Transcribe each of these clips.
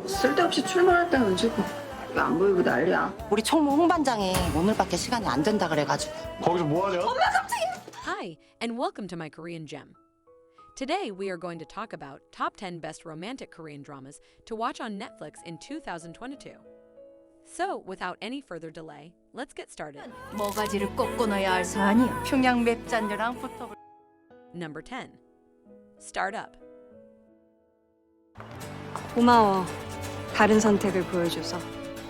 쓸데없이 출몰했다는 지금 이게 안 보이고 난리야. 우리 총무 홍반장이 오늘밖에 시간이 안 된다 그래가지고. 거기서 뭐 하냐? Hi, and welcome to my Korean Gem. Today, we are going to talk about top 10 best romantic Korean dramas to watch on Netflix in 2022. So, without any further delay, let's get started. 뭐가지를 꼭 끊어야 할 사안이야. 평양 맵잔녀랑 붙어. Number 10. Start Up. 고마워. 다른 선택을 보여줘서.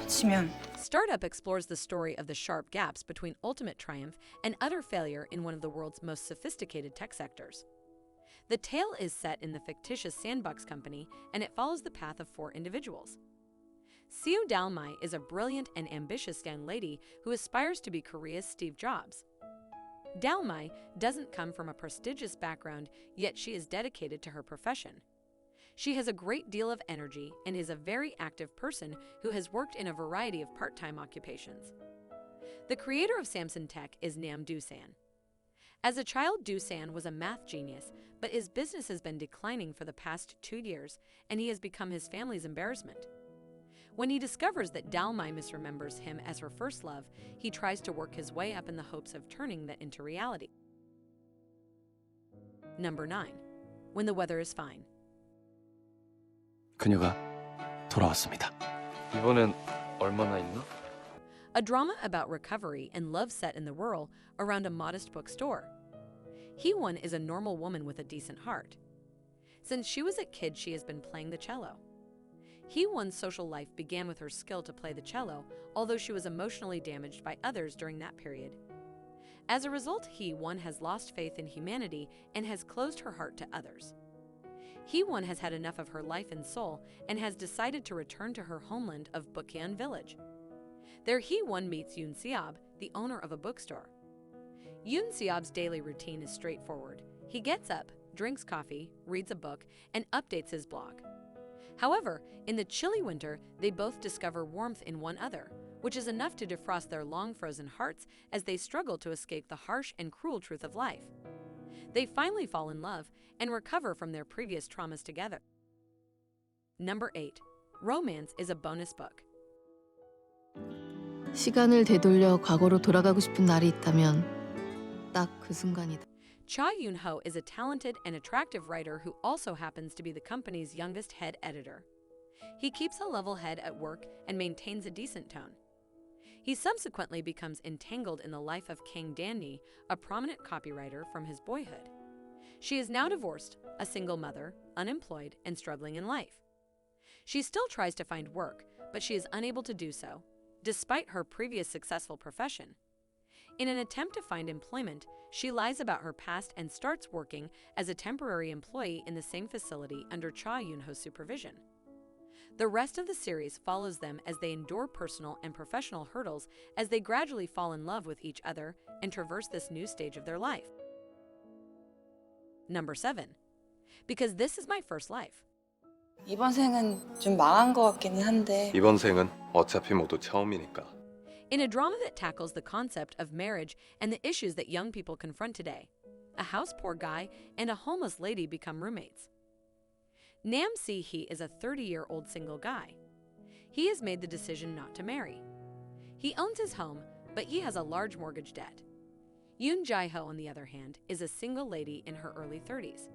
치면 Start Up explores the story of the sharp gaps between ultimate triumph and utter failure in one of the world's most sophisticated tech sectors. The tale is set in the fictitious sandbox company, and it follows the path of 4 individuals. Seo Dalmai is a brilliant and ambitious young lady who aspires to be Korea's Steve Jobs. Dalmai doesn't come from a prestigious background, yet she is dedicated to her profession. She has a great deal of energy and is a very active person who has worked in a variety of part-time occupations. The creator of Samsung Tech is Nam Doosan. As a child, Doosan was a math genius, but his business has been declining for the past 2 years, and he has become his family's embarrassment. When he discovers that Dalmai misremembers him as her first love, he tries to work his way up in the hopes of turning that into reality. Number 9. When the Weather is Fine. 그녀가 돌아왔습니다. 이번엔 얼마나 있나? A drama about recovery and love set in the rural around a modest bookstore. Hee-won is a normal woman with a decent heart. Since she was a kid, she has been playing the cello. Hee-won's social life began with her skill to play the cello, although she was emotionally damaged by others during that period. As a result, Hee-won has lost faith in humanity and has closed her heart to others. Hee-won has had enough of her life in Seoul and has decided to return to her homeland of Bukyeon village. There Hee-won meets Yoon Seob, the owner of a bookstore. Yoon Seob's daily routine is straightforward. He gets up, drinks coffee, reads a book, and updates his blog. However, in the chilly winter, they both discover warmth in one another, which is enough to defrost their long-frozen hearts as they struggle to escape the harsh and cruel truth of life. They finally fall in love and recover from their previous traumas together. Number 8. Romance is a bonus book. 시간을 되돌려 과거로 돌아가고 싶은 날이 있다면 딱 그 순간이다. Cha Yoon-ho is a talented and attractive writer who also happens to be the company's youngest head editor. He keeps a level head at work and maintains a decent tone. He subsequently becomes entangled in the life of Kang Dan-ni, a prominent copywriter from his boyhood. She is now divorced, a single mother, unemployed, and struggling in life. She still tries to find work, but she is unable to do so, despite her previous successful profession. In an attempt to find employment, she lies about her past and starts working as a temporary employee in the same facility under Cha Yoon-ho's supervision. The rest of the series follows them as they endure personal and professional hurdles as they gradually fall in love with each other and traverse this new stage of their life. Number 7. Because This Is My First Life. 이번 생은 좀 망한 것 같기는 한데 이번 생은 어차피 모두 처음이니까. In a drama that tackles the concept of marriage and the issues that young people confront today, a house-poor guy and a homeless lady become roommates. Nam Si-hee is a 30-year-old single guy. He has made the decision not to marry. He owns his home, but he has a large mortgage debt. Yoon Jae-ho, on the other hand, is a single lady in her early 30s.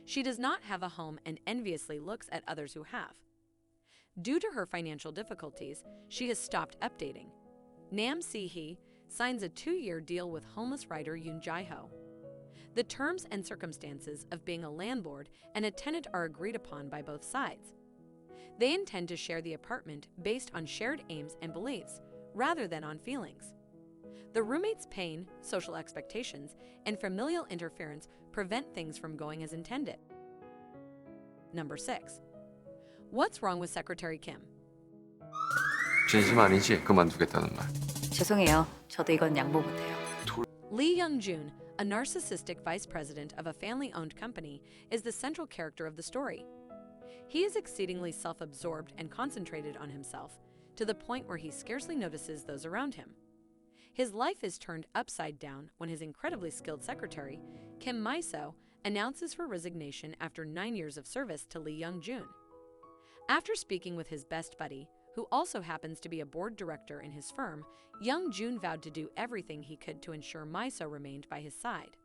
She does not have a home and enviously looks at others who have. Due to her financial difficulties, she has stopped updating. Nam Si-hee signs a 2-year deal with homeless writer Yoon Jae-ho. The terms and circumstances of being a landlord and a tenant are agreed upon by both sides. They intend to share the apartment based on shared aims and beliefs, rather than on feelings. The roommates' pain, social expectations, and familial interference prevent things from going as intended. Number 6. What's Wrong with Secretary Kim? 진심 아니지? 그만두겠다는 말. 죄송해요. 저도 이건 양보 못해요. Lee Young-jun, a narcissistic vice president of a family-owned company, is the central character of the story. He is exceedingly self-absorbed and concentrated on himself, to the point where he scarcely notices those around him. His life is turned upside down when his incredibly skilled secretary, Kim Mi-so, announces her resignation after 9 years of service to Lee Young-jun. After speaking with his best buddy, who also happens to be a board director in his firm, Young Jun vowed to do everything he could to ensure Miso remained by his side.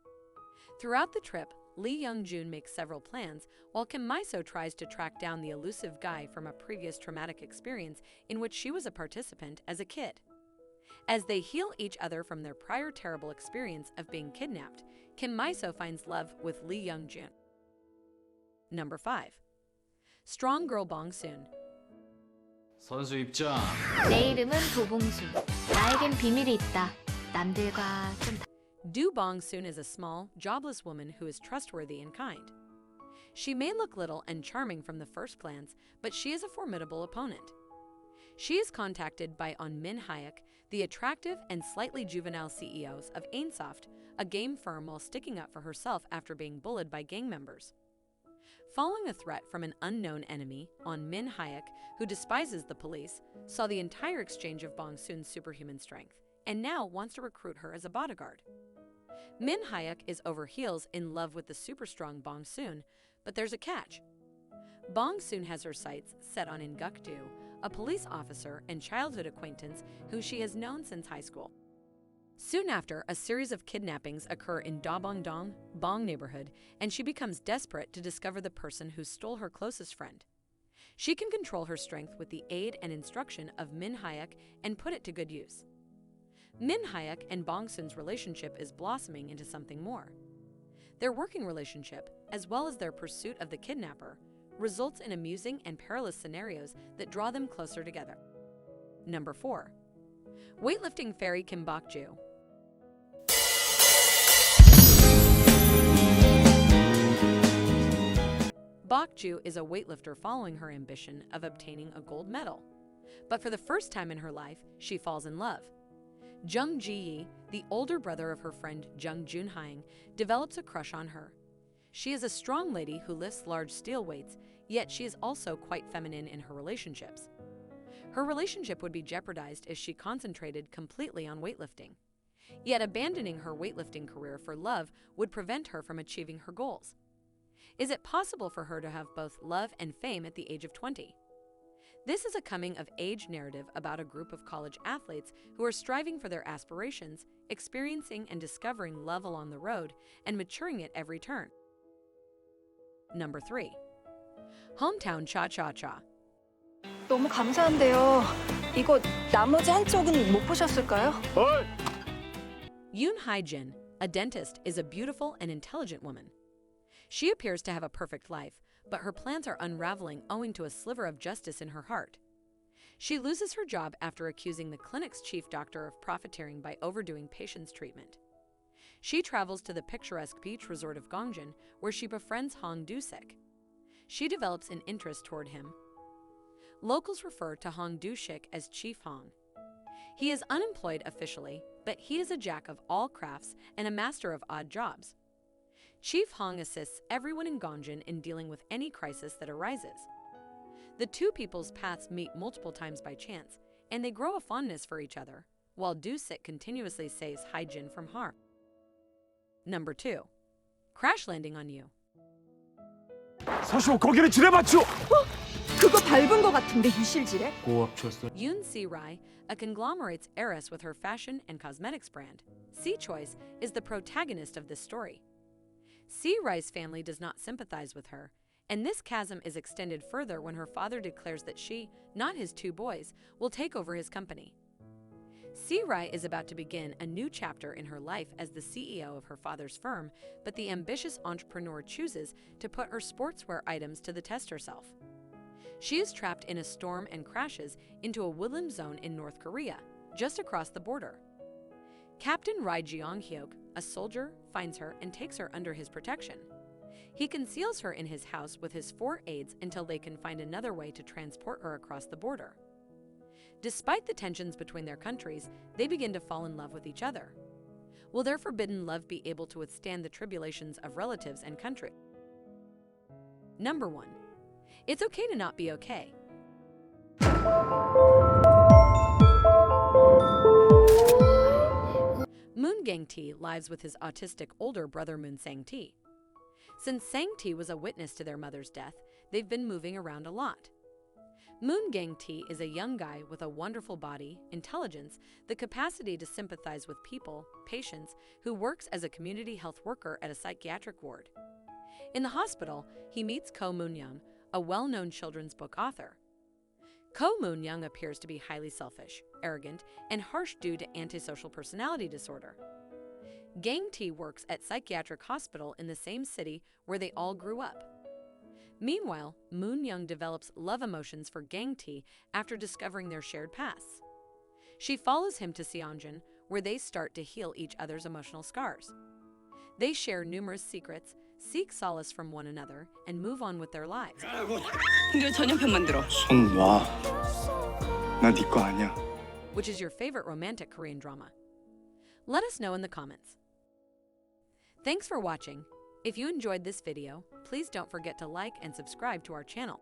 Throughout the trip, Lee Young-jun makes several plans, while Kim Miso tries to track down the elusive guy from a previous traumatic experience in which she was a participant as a kid. As they heal each other from their prior terrible experience of being kidnapped, Kim Miso finds love with Lee Young-jun. Number 5. Strong Girl Bong-soon. 선수 입장. 내 이름은 도봉순. 나에겐 비밀이 있다. 남들과 좀 Do Bong-soon is a small, jobless woman who is trustworthy and kind. She may look little and charming from the first glance, but she is a formidable opponent. She is contacted by Min Hayek, the attractive and slightly juvenile CEOs of Ainsoft, a game firm, while sticking up for herself after being bullied by gang members. Following a threat from an unknown enemy, Min Hayek, who despises the police, saw the entire exchange of Bong-soon's superhuman strength and now wants to recruit her as a bodyguard. Min Hayek is over heels in love with the super-strong Bong-soon, but there's a catch. Bong-soon has her sights set on Bok-joo, a police officer and childhood acquaintance who she has known since high school. Soon after, a series of kidnappings occur in Dabongdong, Bong neighborhood, and she becomes desperate to discover the person who stole her closest friend. She can control her strength with the aid and instruction of Min Hayek and put it to good use. Min Hayek and Bong-soon's relationship is blossoming into something more. Their working relationship, as well as their pursuit of the kidnapper, results in amusing and perilous scenarios that draw them closer together. Number 4. Weightlifting fairy Kim Bok-joo. Bok-joo is a weightlifter following her ambition of obtaining a gold medal. But for the first time in her life, she falls in love. Jung Ji-yi, the older brother of her friend Jung Jun-hyung, develops a crush on her. She is a strong lady who lifts large steel weights, yet she is also quite feminine in her relationships. Her relationship would be jeopardized if she concentrated completely on weightlifting. Yet abandoning her weightlifting career for love would prevent her from achieving her goals. Is it possible for her to have both love and fame at the age of 20? This is a coming-of-age narrative about a group of college athletes who are striving for their aspirations, experiencing and discovering love along the road, and maturing at every turn. Number 3. Hometown Cha-Cha-Cha. 너무 감사한데요. 이거 나머지 한쪽은 못 보셨을까요? Yoon Hae-jin, a dentist, is a beautiful and intelligent woman. She appears to have a perfect life, but her plans are unraveling owing to a sliver of justice in her heart. She loses her job after accusing the clinic's chief doctor of profiteering by overdoing patients' treatment. She travels to the picturesque beach resort of Gongjeon, where she befriends Hong Do-sik. She develops an interest toward him. Locals refer to Hong Do-sik as Chief Hong. He is unemployed officially, but he is a jack of all crafts and a master of odd jobs. Chief Hong assists everyone in Gongjeon in dealing with any crisis that arises. The two people's paths meet multiple times by chance, and they grow a fondness for each other, while Do-sik continuously saves Hae-jin from harm. Number 2. Crash Landing on You. 서시오 고개를 지뢰맞추. 그거 밟은 거 같은데 이 실질에? 고압 쳤어. Yoon Si-rai, a conglomerate's heiress with her fashion and cosmetics brand, C-Choice, is the protagonist of this story. Si-rai's family does not sympathize with her, and this chasm is extended further when her father declares that she, not his 2 boys, will take over his company. Si-rai is about to begin a new chapter in her life as the CEO of her father's firm, but the ambitious entrepreneur chooses to put her sportswear items to the test herself. She is trapped in a storm and crashes into a woodland zone in North Korea, just across the border. Captain Rai Jeong-hyuk, a soldier, finds her and takes her under his protection. He conceals her in his house with his 4 aides until they can find another way to transport her across the border. Despite the tensions between their countries, they begin to fall in love with each other. Will their forbidden love be able to withstand the tribulations of relatives and country? Number 1. It's okay to not be okay. Moon Gang-tae lives with his autistic older brother Moon Sang-tae. Since Sang-tae was a witness to their mother's death, they've been moving around a lot. Moon Gang-tae is a young guy with a wonderful body, intelligence, the capacity to sympathize with people, patients, who works as a community health worker at a psychiatric ward. In the hospital, he meets Ko Moon-young, a well-known children's book author. Ko Moon-young appears to be highly selfish, arrogant, and harsh due to antisocial personality disorder. Gang-tae works at psychiatric hospital in the same city where they all grew up. Meanwhile, Moon-young develops love emotions for Gang-tae after discovering their shared pasts. She follows him to Seongjin, where they start to heal each other's emotional scars. They share numerous secrets, seek solace from one another, and move on with their lives. 왜 전염병 만들어? 손 놔. 난 네 거 아니야. Which is your favorite romantic Korean drama? Let us know in the comments. Thanks for watching. If you enjoyed this video, please don't forget to like and subscribe to our channel.